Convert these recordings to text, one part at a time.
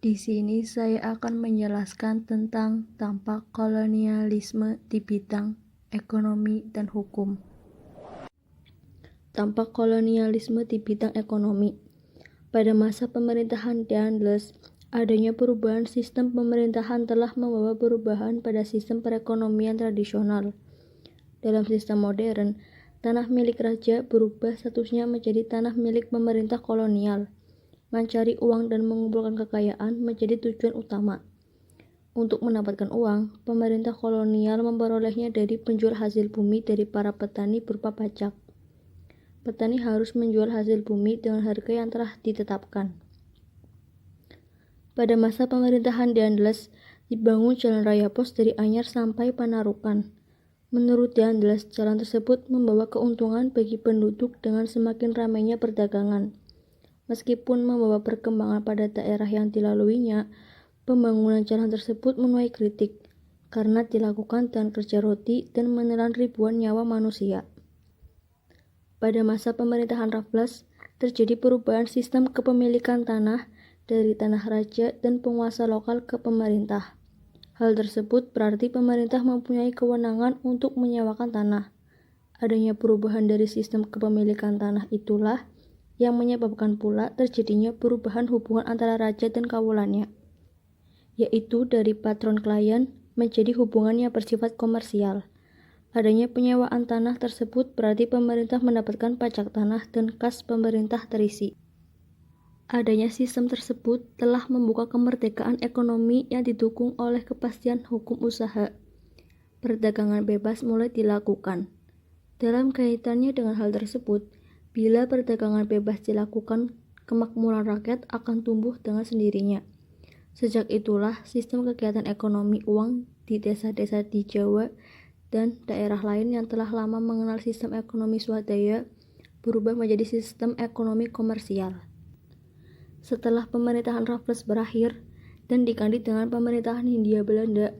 Di sini saya akan menjelaskan tentang dampak kolonialisme di bidang ekonomi dan hukum. Dampak kolonialisme di bidang ekonomi. Pada masa pemerintahan Daendels, adanya perubahan sistem pemerintahan telah membawa perubahan pada sistem perekonomian tradisional. Dalam sistem modern, tanah milik raja berubah statusnya menjadi tanah milik pemerintah kolonial. Mencari uang dan mengumpulkan kekayaan menjadi tujuan utama. Untuk mendapatkan uang, pemerintah kolonial memperolehnya dari penjual hasil bumi dari para petani berupa pajak. Petani harus menjual hasil bumi dengan harga yang telah ditetapkan. Pada masa pemerintahan Daendels, dibangun jalan raya pos dari Anyar sampai Panarukan. Menurut Daendels, jalan tersebut membawa keuntungan bagi penduduk dengan semakin ramainya perdagangan. Meskipun membawa perkembangan pada daerah yang dilaluinya, pembangunan jalan tersebut menuai kritik karena dilakukan dengan kerja roti dan menelan ribuan nyawa manusia. Pada masa pemerintahan Raffles, terjadi perubahan sistem kepemilikan tanah dari tanah raja dan penguasa lokal ke pemerintah. Hal tersebut berarti pemerintah mempunyai kewenangan untuk menyewakan tanah. Adanya perubahan dari sistem kepemilikan tanah itulah yang menyebabkan pula terjadinya perubahan hubungan antara raja dan kawalannya, yaitu dari patron klien menjadi hubungan yang bersifat komersial. Adanya penyewaan tanah tersebut berarti pemerintah mendapatkan pajak tanah dan kas pemerintah terisi. Adanya sistem tersebut telah membuka kemerdekaan ekonomi yang didukung oleh kepastian hukum usaha. Perdagangan bebas mulai dilakukan. Dalam kaitannya dengan hal tersebut, bila perdagangan bebas dilakukan, kemakmuran rakyat akan tumbuh dengan sendirinya. Sejak itulah sistem kegiatan ekonomi uang di desa-desa di Jawa dan daerah lain yang telah lama mengenal sistem ekonomi swadaya berubah menjadi sistem ekonomi komersial. Setelah pemerintahan Raffles berakhir dan diganti dengan pemerintahan Hindia Belanda,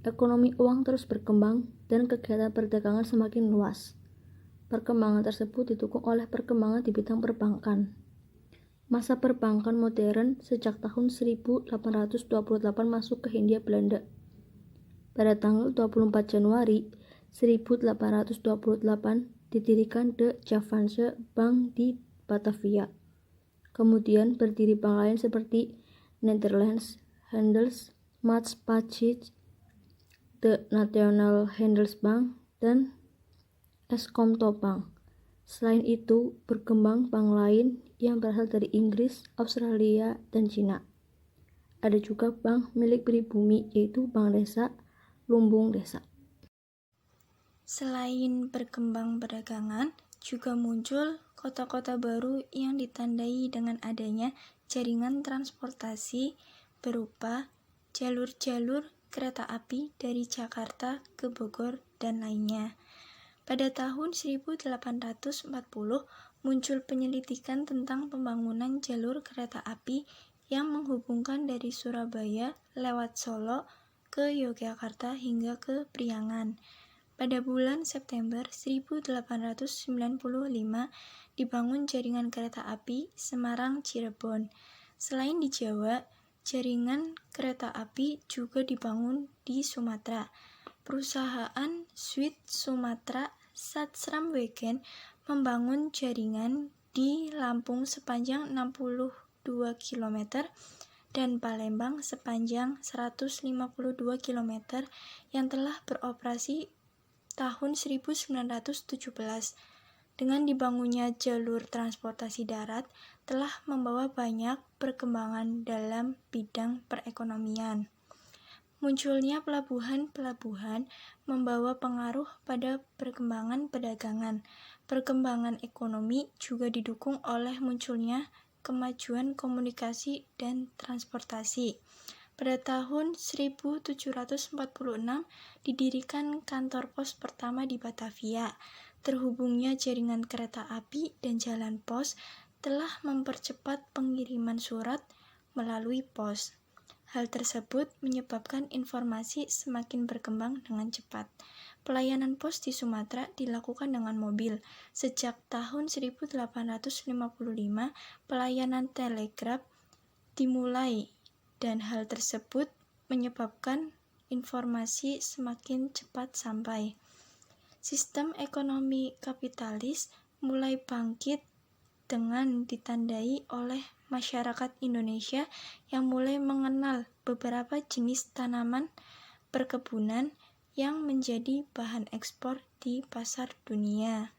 ekonomi uang terus berkembang dan kegiatan perdagangan semakin luas. Perkembangan tersebut didukung oleh perkembangan di bidang perbankan. Masa perbankan modern sejak tahun 1828 masuk ke Hindia Belanda. Pada tanggal 24 Januari 1828 didirikan De Javaanse Bank di Batavia. Kemudian berdiri bank lain seperti Nederlands Handelsmaatschappij, The National Handelsbank, dan Eskomto Bank. Selain itu, berkembang bank lain yang berasal dari Inggris, Australia, dan Cina. Ada juga bank milik pribumi, yaitu Bank Desa, Lumbung Desa. Selain berkembang perdagangan, juga muncul kota-kota baru yang ditandai dengan adanya jaringan transportasi berupa jalur-jalur kereta api dari Jakarta ke Bogor dan lainnya. Pada tahun 1840 muncul penyelidikan tentang pembangunan jalur kereta api yang menghubungkan dari Surabaya lewat Solo ke Yogyakarta hingga ke Priangan. Pada bulan September 1895 dibangun jaringan kereta api Semarang-Cirebon. Selain di Jawa, jaringan kereta api juga dibangun di Sumatera. Perusahaan Sweet Sumatra Satsramwegen membangun jaringan di Lampung sepanjang 62 km dan Palembang sepanjang 152 km yang telah beroperasi tahun 1917. Dengan dibangunnya jalur transportasi darat telah membawa banyak perkembangan dalam bidang perekonomian. Munculnya pelabuhan-pelabuhan membawa pengaruh pada perkembangan perdagangan. Perkembangan ekonomi juga didukung oleh munculnya kemajuan komunikasi dan transportasi. Pada tahun 1746 didirikan kantor pos pertama di Batavia. Terhubungnya jaringan kereta api dan jalan pos telah mempercepat pengiriman surat melalui pos. Hal tersebut menyebabkan informasi semakin berkembang dengan cepat. Pelayanan pos di Sumatera dilakukan dengan mobil. Sejak tahun 1855, pelayanan telegraf dimulai dan hal tersebut menyebabkan informasi semakin cepat sampai. Sistem ekonomi kapitalis mulai bangkit dengan ditandai oleh masyarakat Indonesia yang mulai mengenal beberapa jenis tanaman perkebunan yang menjadi bahan ekspor di pasar dunia.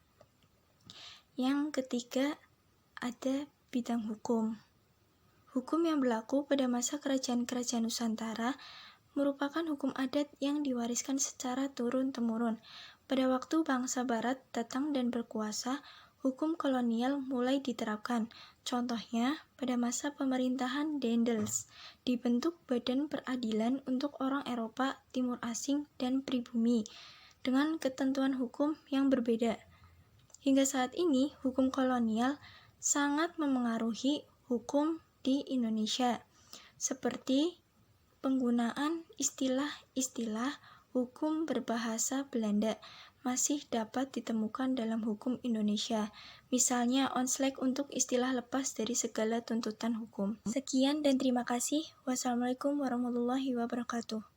Yang ketiga, ada bidang hukum. Hukum yang berlaku pada masa kerajaan-kerajaan Nusantara merupakan hukum adat yang diwariskan secara turun-temurun. Pada waktu bangsa Barat datang dan berkuasa, hukum kolonial mulai diterapkan. Contohnya, pada masa pemerintahan Daendels, dibentuk Badan Peradilan untuk orang Eropa, Timur Asing, dan pribumi, dengan ketentuan hukum yang berbeda. Hingga saat ini, hukum kolonial sangat memengaruhi hukum di Indonesia, seperti penggunaan istilah-istilah hukum berbahasa Belanda masih dapat ditemukan dalam hukum Indonesia. Misalnya onsleg untuk istilah lepas dari segala tuntutan hukum. Sekian dan terima kasih. Wassalamualaikum warahmatullahi wabarakatuh.